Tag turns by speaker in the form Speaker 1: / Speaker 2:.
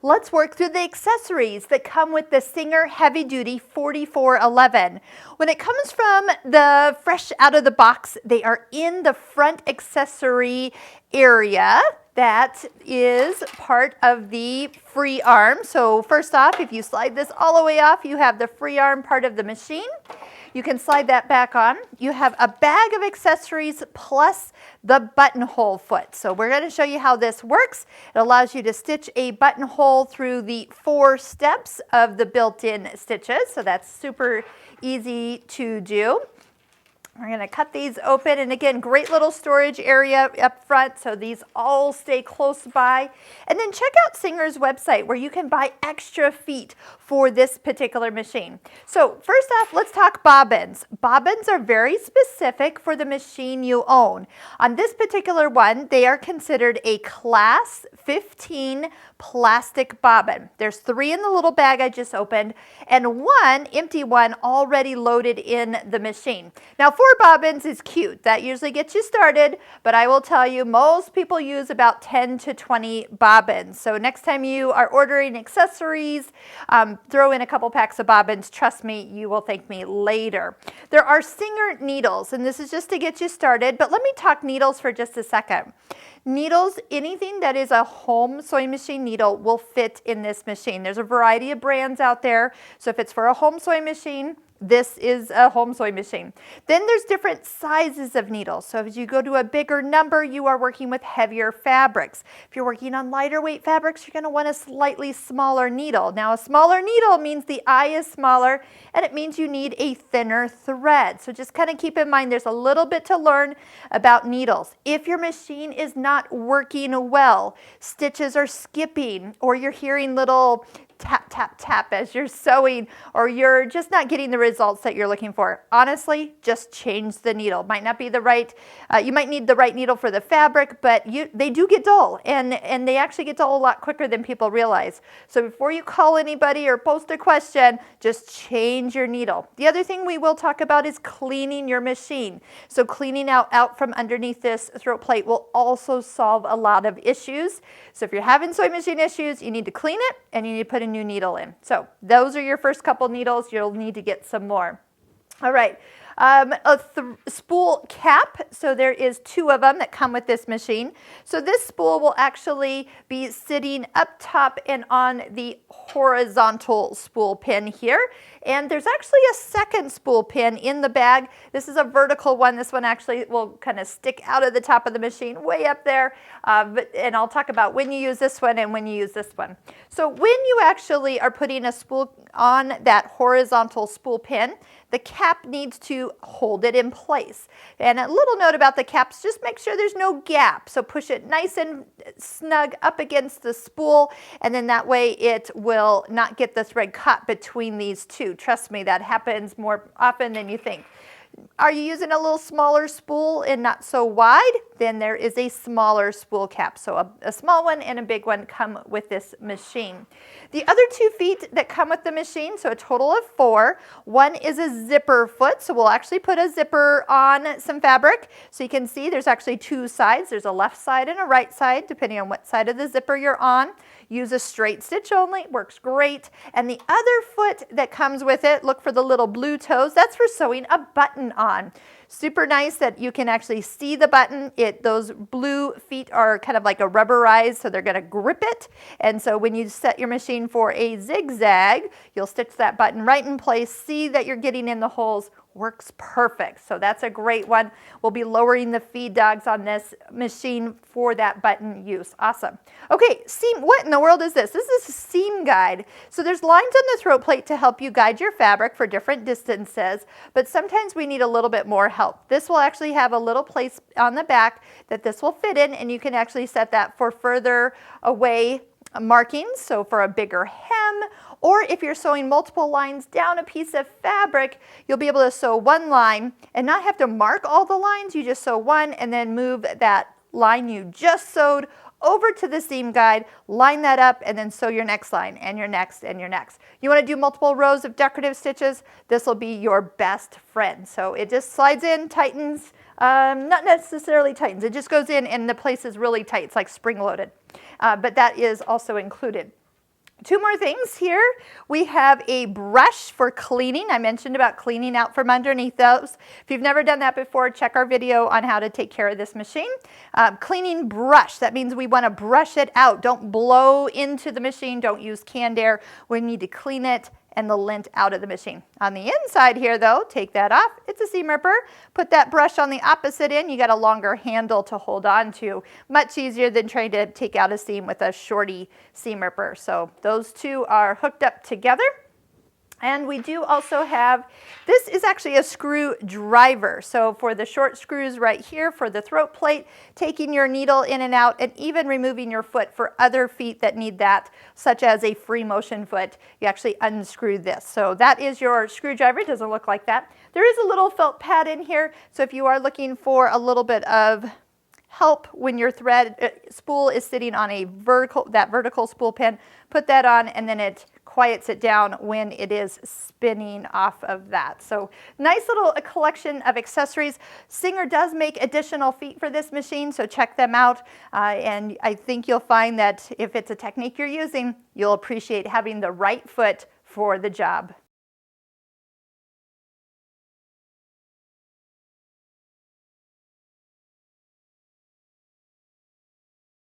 Speaker 1: Let's work through the accessories that come with the Singer Heavy Duty 4411. When it comes from the fresh out of the box, they are in the front accessory area. That is part of the free arm. So first off, if you slide this all the way off, you have the free arm part of the machine. You can slide that back on. You have a bag of accessories plus the buttonhole foot. So we're going to show you how this works. It allows you to stitch a buttonhole through the 4 steps of the built-in stitches. So that's super easy to do. We're going to cut these open, and again, great little storage area up front, so these all stay close by. And then check out Singer's website where you can buy extra feet for this particular machine. So first off, let's talk bobbins. Bobbins are very specific for the machine you own. On this particular one, they are considered a class 15 plastic bobbin. There's 3 in the little bag I just opened, and 1 empty one already loaded in the machine. Now 4 bobbins is cute. That usually gets you started, but I will tell you most people use about 10 to 20 bobbins. So next time you are ordering accessories, throw in a couple packs of bobbins. Trust me, you will thank me later. There are Singer needles, and this is just to get you started, but let me talk needles for just a second. Needles, anything that is a home sewing machine needle will fit in this machine. There's a variety of brands out there, so if it's for a home sewing machine, this is a home sewing machine. Then there's different sizes of needles. So as you go to a bigger number, you are working with heavier fabrics. If you're working on lighter weight fabrics, you're going to want a slightly smaller needle. Now a smaller needle means the eye is smaller, and it means you need a thinner thread. So just kind of keep in mind there's a little bit to learn about needles. If your machine is not working well, stitches are skipping, or you're hearing little tap, tap, tap as you're sewing, or you're just not getting the results that you're looking for, honestly, just change the needle. Might not be the right, you might need the right needle for the fabric, but they do get dull, and they actually get dull a lot quicker than people realize. So before you call anybody or post a question, just change your needle. The other thing we will talk about is cleaning your machine. So cleaning out from underneath this throat plate will also solve a lot of issues. So if you're having sewing machine issues, you need to clean it, and you need to put a new needle in. So those are your first couple needles. You'll need to get some more. All right, a spool cap. So there is 2 of them that come with this machine. So this spool will actually be sitting up top and on the horizontal spool pin here. And there's actually a second spool pin in the bag. This is a vertical one. This one actually will kind of stick out of the top of the machine way up there. And I'll talk about when you use this one and when you use this one. So when you actually are putting a spool on that horizontal spool pin, the cap needs to hold it in place. And a little note about the caps, just make sure there's no gap. So push it nice and snug up against the spool, and then that way it will not get the thread caught between these 2. Trust me, that happens more often than you think. Are you using a little smaller spool and not so wide? Then there is a smaller spool cap. So a small one and a big one come with this machine. The other 2 feet that come with the machine, so a total of 4. One is a zipper foot. So we'll actually put a zipper on some fabric. So you can see there's actually 2 sides. There's a left side and a right side, depending on what side of the zipper you're on. Use a straight stitch only, works great. And the other foot that comes with it, look for the little blue toes. That's for sewing a button on. Super nice that you can actually see the button. Those blue feet are kind of like a rubberized, so they're going to grip it. And so when you set your machine for a zigzag, you'll stitch that button right in place. See that you're getting in the holes. Works perfect. So that's a great one. We'll be lowering the feed dogs on this machine for that button use. Awesome. Okay, seam. What in the world is this? This is a seam guide. So there's lines on the throat plate to help you guide your fabric for different distances, but sometimes we need a little bit more help. This will actually have a little place on the back that this will fit in, and you can actually set that for further away markings, so for a bigger hem, or if you're sewing multiple lines down a piece of fabric, you'll be able to sew 1 line and not have to mark all the lines. You just sew 1 and then move that line you just sewed over to the seam guide, line that up, and then sew your next line and your next and your next. You want to do multiple rows of decorative stitches, this will be your best friend. So it just slides in, tightens, not necessarily tightens, it just goes in and the place is really tight. It's like spring loaded, but that is also included. Two more things here. We have a brush for cleaning. I mentioned about cleaning out from underneath those. If you've never done that before, check our video on how to take care of this machine. Cleaning brush, that means we want to brush it out. Don't blow into the machine. Don't use canned air. We need to clean it and the lint out of the machine. On the inside here though, take that off. It's a seam ripper. Put that brush on the opposite end. You got a longer handle to hold on to. Much easier than trying to take out a seam with a shorty seam ripper. So those two are hooked up together. And we do also have, this is actually a screwdriver. So for the short screws right here for the throat plate, taking your needle in and out, and even removing your foot for other feet that need that, such as a free motion foot, you actually unscrew this. So that is your screwdriver. It doesn't look like that. There is a little felt pad in here. So if you are looking for a little bit of help when your thread spool is sitting on a vertical spool pin, put that on and then it quiets it down when it is spinning off of that. So nice little collection of accessories. Singer does make additional feet for this machine, so check them out. And I think you'll find that if it's a technique you're using, you'll appreciate having the right foot for the job.